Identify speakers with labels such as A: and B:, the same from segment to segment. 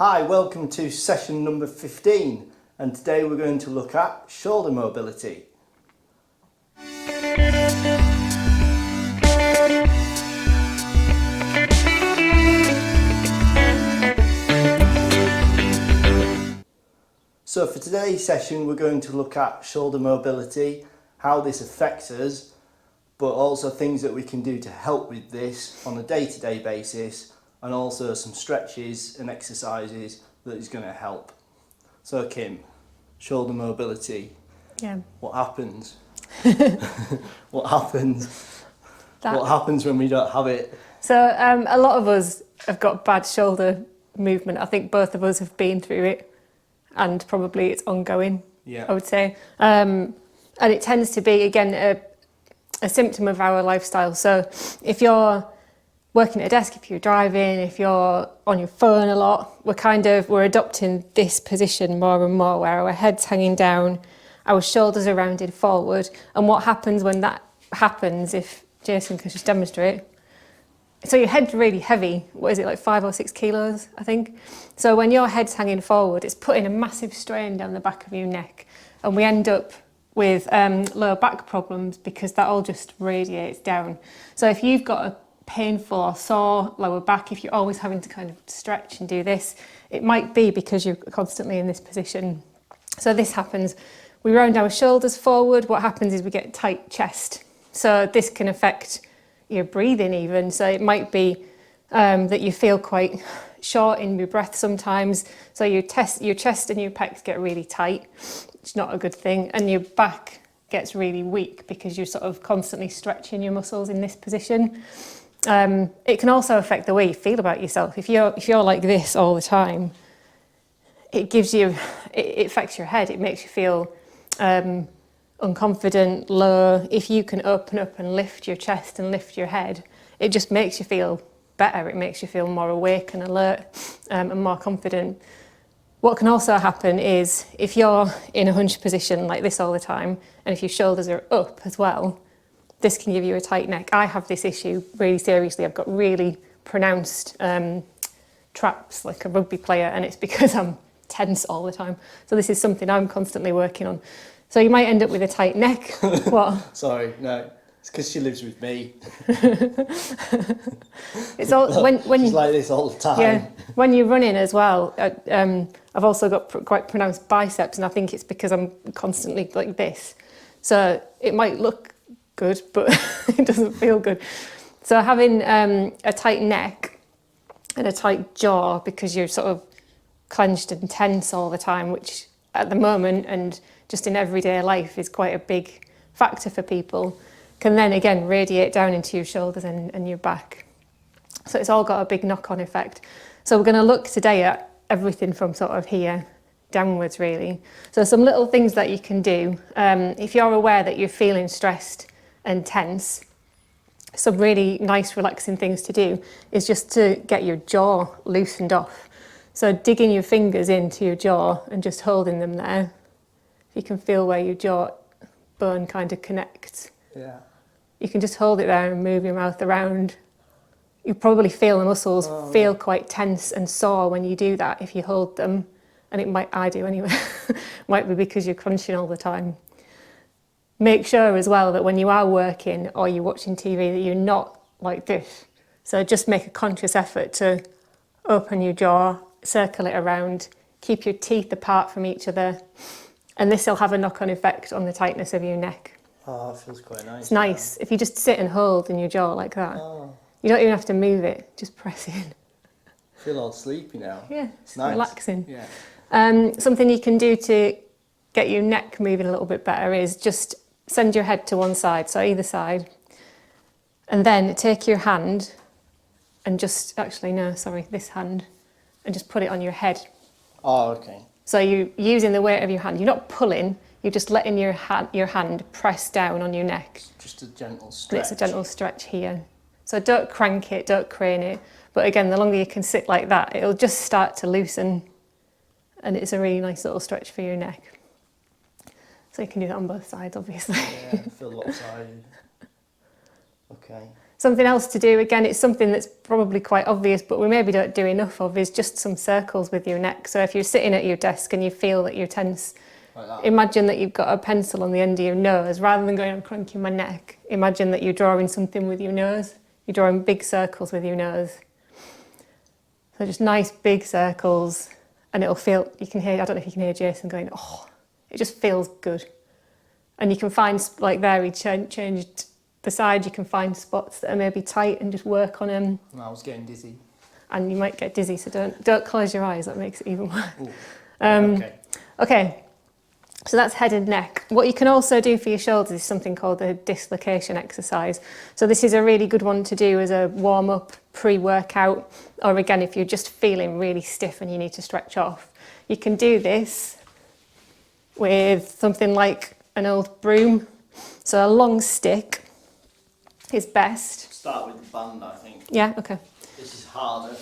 A: Hi, welcome to session number 15, and today we're going to look at shoulder mobility. So for today's session we're going to look at shoulder mobility, how this affects us, but also things that we can do to help with this on a day-to-day basis, and also some stretches and exercises that is going to help. So Kim, shoulder mobility.
B: Yeah.
A: What happens? What happens? What happens when we don't have it?
B: So a lot of us have got bad shoulder movement. I think both of us have been through it, and probably it's ongoing.
A: Yeah.
B: I would say, and it tends to be again a symptom of our lifestyle. So if you're working at a desk, if you're driving, if you're on your phone a lot, we're adopting this position more and more, where our head's hanging down, our shoulders are rounded forward. And what happens when that happens, if Jason could just demonstrate. So your head's really heavy. What is it, like 5 or 6 kilos, I think? So when your head's hanging forward, it's putting a massive strain down the back of your neck. And we end up with lower back problems because that all just radiates down. So if you've got a painful or sore lower back, if you're always having to kind of stretch and do this, it might be because you're constantly in this position. So this happens. We round our shoulders forward. What happens is we get a tight chest. So this can affect your breathing even. So it might be that you feel quite short in your breath sometimes. So your chest and your pecs get really tight. It's not a good thing. And your back gets really weak because you're sort of constantly stretching your muscles in this position. It can also affect the way you feel about yourself. If you're like this all the time, it affects your head. It makes you feel unconfident, low. If you can open up and lift your chest and lift your head, it just makes you feel better. It makes you feel more awake and alert and more confident. What can also happen is if you're in a hunch position like this all the time, and if your shoulders are up as well, this can give you a tight neck. I have this issue really seriously. I've got really pronounced traps like a rugby player, and it's because I'm tense all the time. So this is something I'm constantly working on. So you might end up with a tight neck. What?
A: Sorry, no. It's because she lives with me.
B: It's all when
A: she's like this all the time.
B: Yeah, when you're running as well. I've also got quite pronounced biceps, and I think it's because I'm constantly like this. So it might look good, but it doesn't feel good. So having a tight neck and a tight jaw because you're sort of clenched and tense all the time, which at the moment and just in everyday life is quite a big factor for people, can then again radiate down into your shoulders and your back. So it's all got a big knock-on effect. So we're going to look today at everything from sort of here downwards really. So some little things that you can do. If you're aware that you're feeling stressed and tense, some really nice relaxing things to do is just to get your jaw loosened off. So digging your fingers into your jaw and just holding them there. You can feel where your jaw bone kind of connects.
A: Yeah.
B: You can just hold it there and move your mouth around. You probably feel the muscles feel quite tense and sore when you do that if you hold them. And I do anyway, might be because you're crunching all the time. Make sure as well that when you are working or you're watching TV that you're not like this. So just make a conscious effort to open your jaw, circle it around, keep your teeth apart from each other. And this will have a knock-on effect on the tightness of your neck.
A: Oh, that feels quite nice.
B: It's nice. If you just sit and hold in your jaw like that, you don't even have to move it, just press in.
A: I feel all sleepy now.
B: Yeah, it's
A: nice.
B: Relaxing.
A: Yeah.
B: Something you can do to get your neck moving a little bit better is just send your head to one side, so either side, and then take your hand and just, this hand, and just put it on your head.
A: Oh, okay.
B: So you're using the weight of your hand. You're not pulling, you're just letting your hand press down on your neck.
A: Just a gentle stretch.
B: And it's a gentle stretch here. So don't crank it, don't crane it. But again, the longer you can sit like that, it'll just start to loosen. And it's a really nice little stretch for your neck. So you can do that on both sides, obviously.
A: Yeah, I feel lopsided. Okay.
B: Something else to do, again, it's something that's probably quite obvious, but we maybe don't do enough of, is just some circles with your neck. So if you're sitting at your desk and you feel that you're tense,
A: Like that.
B: imagine that you've got a pencil on the end of your nose. Rather than going, I'm cranking my neck, imagine that you're drawing something with your nose. You're drawing big circles with your nose. So just nice big circles, and it'll feel, you can hear, I don't know if you can hear Jason going, oh, it just feels good. And you can find, like there, he changed the side, you can find spots that are maybe tight and just work on them.
A: I was getting dizzy.
B: And you might get dizzy, so don't close your eyes, that makes it even worse.
A: Okay.
B: Okay, so that's head and neck. What you can also do for your shoulders is something called the dislocation exercise. So this is a really good one to do as a warm-up, pre-workout, or again, if you're just feeling really stiff and you need to stretch off. You can do this with something like an old broom. So a long stick is best.
A: Start with the band, I think.
B: Yeah, okay.
A: This is harder.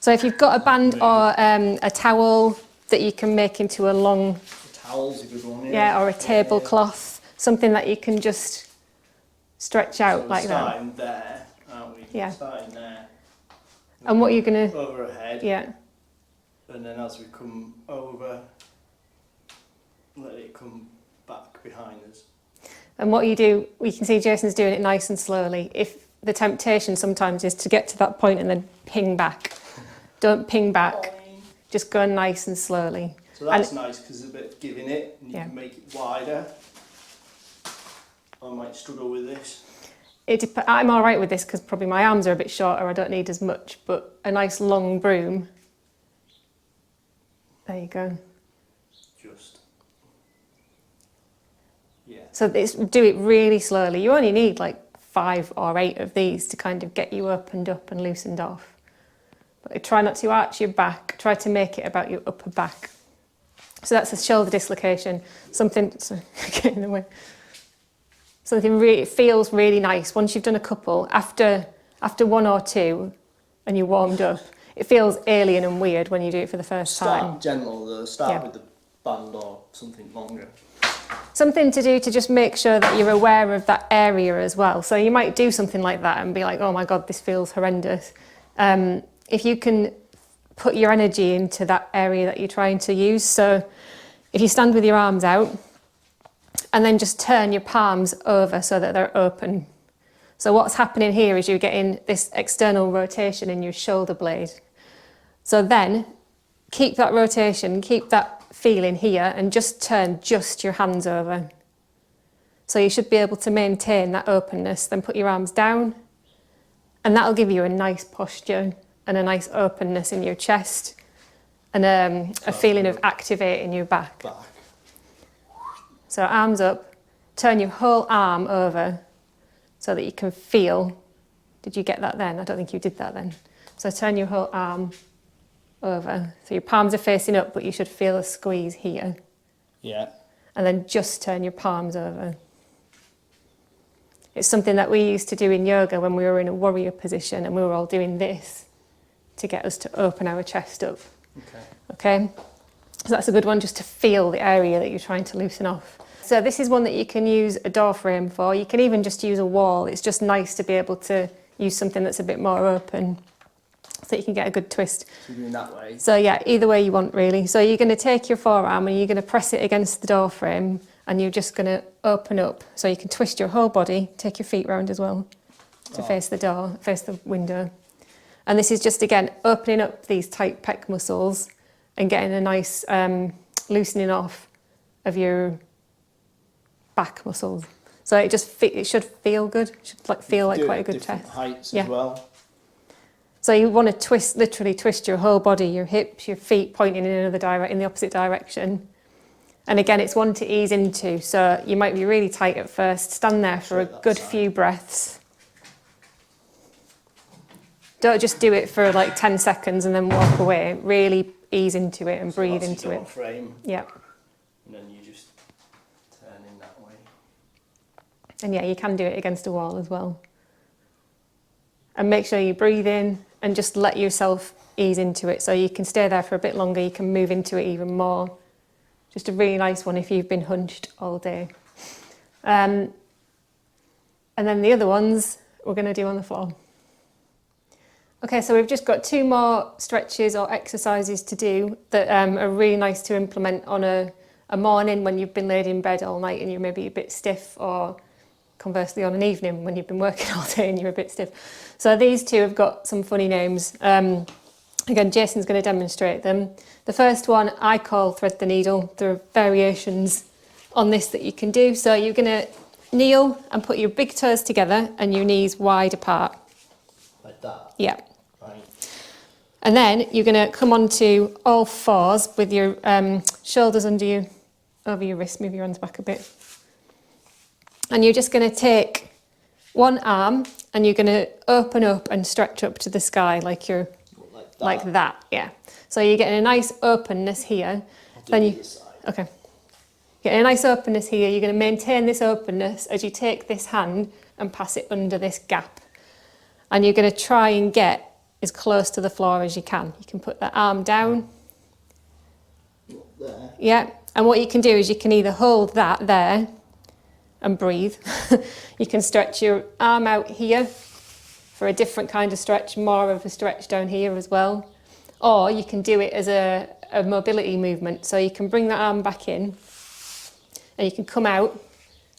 B: So if you've got a band or a towel that you can make into a long,
A: The towel's a good one.
B: yeah, or a tablecloth, something that you can just stretch out
A: So
B: like that.
A: starting there, aren't we?
B: Yeah.
A: Starting there.
B: And what you're gonna,
A: Over a head.
B: yeah,
A: And then as we come over, let it come back behind us.
B: and what you do, we can see Jason's doing it nice and slowly. If the temptation sometimes is to get to that point and then ping back. Don't ping back, just go nice and slowly.
A: So that's nice because it's a bit giving it, and you
B: Yeah.
A: can make it wider. I might struggle with this.
B: I'm all right with this because probably my arms are a bit shorter, I don't need as much, but a nice long broom. There you go.
A: Just. Yeah.
B: So do it really slowly. You only need like 5 or 8 of these to kind of get you opened up and loosened off. But try not to arch your back, try to make it about your upper back. So that's a shoulder dislocation. Something, sorry, get in the way. Something really, it feels really nice. Once you've done a couple, after 1 or 2 and you're warmed up, it feels alien and weird when you do it for the first time.
A: Start gentle though, start
B: Yeah.
A: with the band or something longer.
B: Something to do to just make sure that you're aware of that area as well. So you might do something like that and be like, oh my God, this feels horrendous. If you can put your energy into that area that you're trying to use. So if you stand with your arms out and then just turn your palms over so that they're open. So what's happening here is you're getting this external rotation in your shoulder blade. So then keep that rotation, keep that feeling here and just turn just your hands over. So you should be able to maintain that openness, then put your arms down and that'll give you a nice posture and a nice openness in your chest and a feeling of activating your back.
A: Back.
B: So arms up, turn your whole arm over so that you can feel. Did you get that then? I don't think you did that then. So turn your whole arm over. So your palms are facing up, but you should feel a squeeze here.
A: Yeah.
B: And then just turn your palms over. It's something that we used to do in yoga when we were in a warrior position and we were all doing this to get us to open our chest up.
A: Okay.
B: Okay? So that's a good one just to feel the area that you're trying to loosen off. So this is one that you can use a door frame for. You can even just use a wall. It's just nice to be able to use something that's a bit more open so you can get a good twist.
A: So doing that way.
B: So yeah, either way you want really. So you're going to take your forearm and you're going to press it against the door frame and you're just going to open up. So you can twist your whole body, take your feet round as well to face the door, face the window. And this is just, again, opening up these tight pec muscles and getting a nice loosening off of your back muscles. So it just it should feel good. It should feel like
A: Do
B: quite
A: it
B: a good
A: different
B: chest.
A: heights
B: Yeah.
A: as well.
B: So you want to twist, literally twist your whole body, your hips, your feet pointing in in the opposite direction. And again, it's one to ease into. So you might be really tight at first. Stand there for a
A: Straight that
B: good
A: side.
B: few breaths. Don't just do it for like 10 seconds and then walk away. Really ease into it and breathe
A: So
B: into
A: that's your
B: it.
A: door frame,
B: Yeah.
A: and then you just turn in that way.
B: And yeah, you can do it against a wall as well. And make sure you breathe in and just let yourself ease into it. So you can stay there for a bit longer. You can move into it even more. Just a really nice one if you've been hunched all day. And then the other ones we're going to do on the floor. Okay, so we've just got 2 more stretches or exercises to do that are really nice to implement on a morning when you've been laid in bed all night and you're maybe a bit stiff, or conversely on an evening when you've been working all day and you're a bit stiff. So these 2 have got some funny names. Again, Jason's going to demonstrate them. The first one I call thread the needle. There are variations on this that you can do. So you're going to kneel and put your big toes together and your knees wide apart.
A: Like that?
B: Yeah.
A: Right.
B: And then you're going to come onto all fours with your shoulders over your wrist. Move your hands back a bit. And you're just going to take one arm and you're going to open up and stretch up to the sky like you're like that. Yeah. So you're getting a nice openness here. Then you okay. Getting a nice openness here. You're going to maintain this openness as you take this hand and pass it under this gap. And you're going to try and get as close to the floor as you can. You can put that arm down.
A: There.
B: Yeah. And what you can do is you can either hold that there and breathe. You can stretch your arm out here for a different kind of stretch, more of a stretch down here as well. Or you can do it as a mobility movement. So you can bring that arm back in and you can come out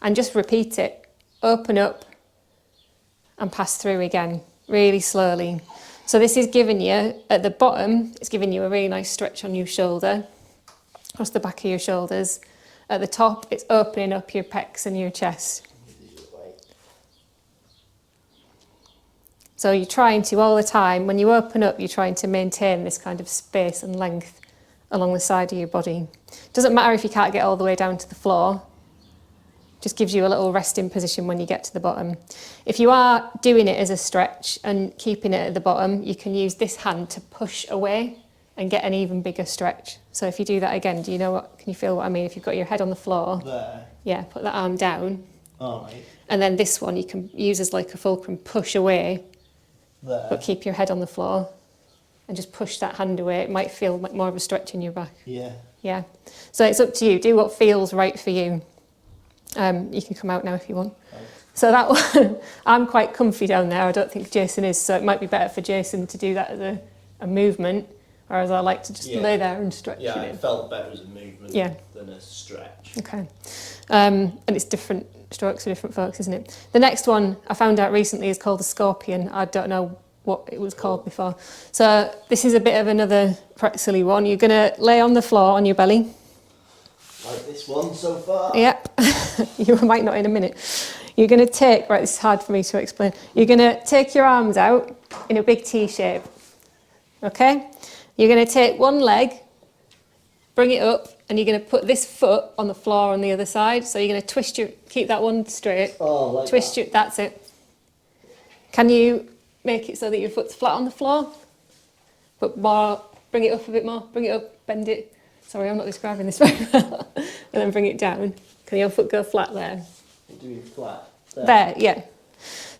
B: and just repeat it. Open up and pass through again, really slowly. So this is giving you, at the bottom, it's giving you a really nice stretch on your shoulder, across the back of your shoulders. At the top, it's opening up your pecs and your chest. So you're trying to, all the time, when you open up, you're trying to maintain this kind of space and length along the side of your body. Doesn't matter if you can't get all the way down to the floor. Just gives you a little resting position when you get to the bottom. If you are doing it as a stretch and keeping it at the bottom, you can use this hand to push away and get an even bigger stretch. So if you do that again, can you feel what I mean? If you've got your head on the floor,
A: There.
B: yeah, put that arm down.
A: All right.
B: And then this one you can use as like a fulcrum, push away,
A: There.
B: but keep your head on the floor and just push that hand away. It might feel like more of a stretch in your back.
A: Yeah.
B: Yeah. So it's up to you. Do what feels right for you. You can come out now if you want.
A: Right.
B: So that one, I'm quite comfy down there. I don't think Jason is, so it might be better for Jason to do that as a movement, whereas I like to just lay there and stretch it in.
A: It felt better as a movement than a stretch.
B: Okay. And it's different strokes for different folks, isn't it? The next one I found out recently is called the scorpion. I don't know what it was called before. So this is a bit of another pretzely one. You're going to lay on the floor on your belly.
A: Like this one so far?
B: Yep. You might not in a minute. You're going to take, right, this is hard for me to explain. You're going to take your arms out in a big T shape. Okay? You're going to take one leg, bring it up, and you're going to put this foot on the floor on the other side. So you're going to keep that one straight.
A: Oh, like
B: twist
A: that.
B: that's it. Can you make it so that your foot's flat on the floor? But more, bring it up a bit more, bring it up, bend it. Sorry, I'm not describing this very well. And then bring it down. Can your foot go flat there?
A: Do it flat.
B: There, yeah.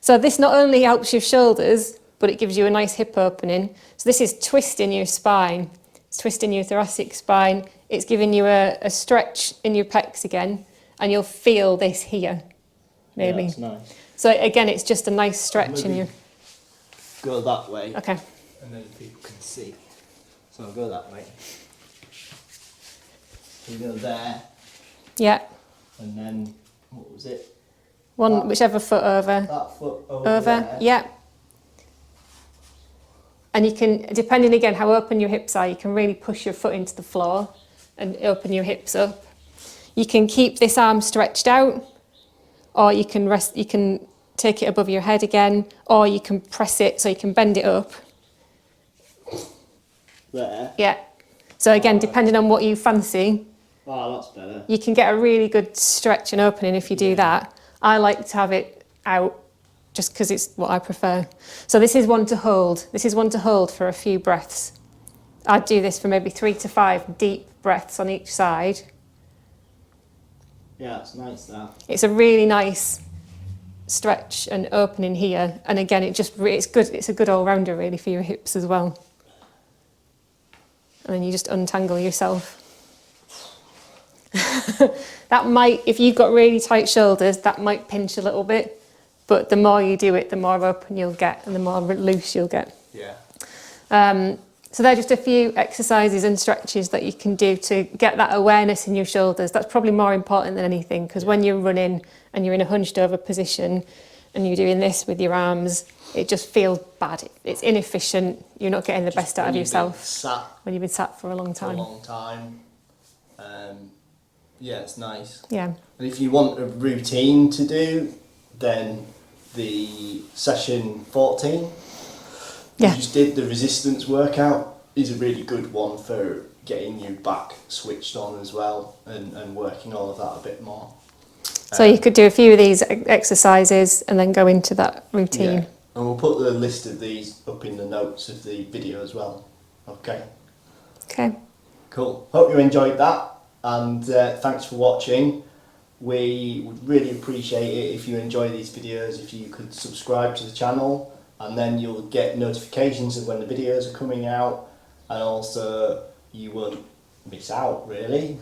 B: So this not only helps your shoulders, but it gives you a nice hip opening. So this is twisting your spine. It's twisting your thoracic spine. It's giving you a stretch in your pecs again. And you'll feel this here, maybe.
A: Yeah, that's nice.
B: So again, it's just a nice stretch in your...
A: Go that way.
B: Okay.
A: And then people can see. So I'll go that way. You go there.
B: Yeah.
A: And then, what was it?
B: Whichever foot over.
A: That foot over there.
B: Yeah. And you can, depending again how open your hips are, you can really push your foot into the floor and open your hips up. You can keep this arm stretched out, or you can take it above your head again, or you can press it so you can bend it up.
A: There.
B: Yeah. So again, depending on what you fancy,
A: Oh, that's better.
B: you can get a really good stretch and opening if you do that. I like to have it out just because it's what I prefer. So this is one to hold. This is one to hold for a few breaths. I'd do this for maybe 3 to 5 deep breaths on each side.
A: Yeah, it's nice that.
B: It's a really nice stretch and opening here. And again, it's good. It's a good all-rounder really for your hips as well. And then you just untangle yourself. That might, if you've got really tight shoulders, that might pinch a little bit. but the more you do it, the more open you'll get and the more loose you'll get.
A: Yeah.
B: So they're just a few exercises and stretches that you can do to get that awareness in your shoulders. That's probably more important than anything, because when you're running and you're in a hunched over position and you're doing this with your arms, it just feels bad. It's inefficient. You're not getting the best out of yourself when you've been sat for a long time.
A: Yeah, it's nice.
B: Yeah.
A: And if you want a routine to do, then the session 14, you just did the resistance workout, is a really good one for getting you back switched on as well, and working all of that a bit more.
B: So you could do a few of these exercises and then go into that routine.
A: Yeah. And we'll put the list of these up in the notes of the video as well. Okay.
B: Okay.
A: Cool. Hope you enjoyed that, and thanks for watching. We would really appreciate it if you enjoy these videos, if you could subscribe to the channel, and then you'll get notifications of when the videos are coming out, and also you won't miss out, really.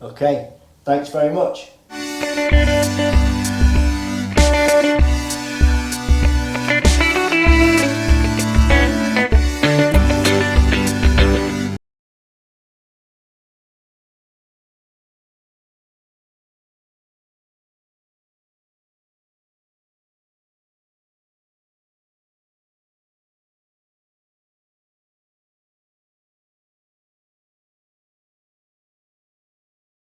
A: Okay, thanks very much.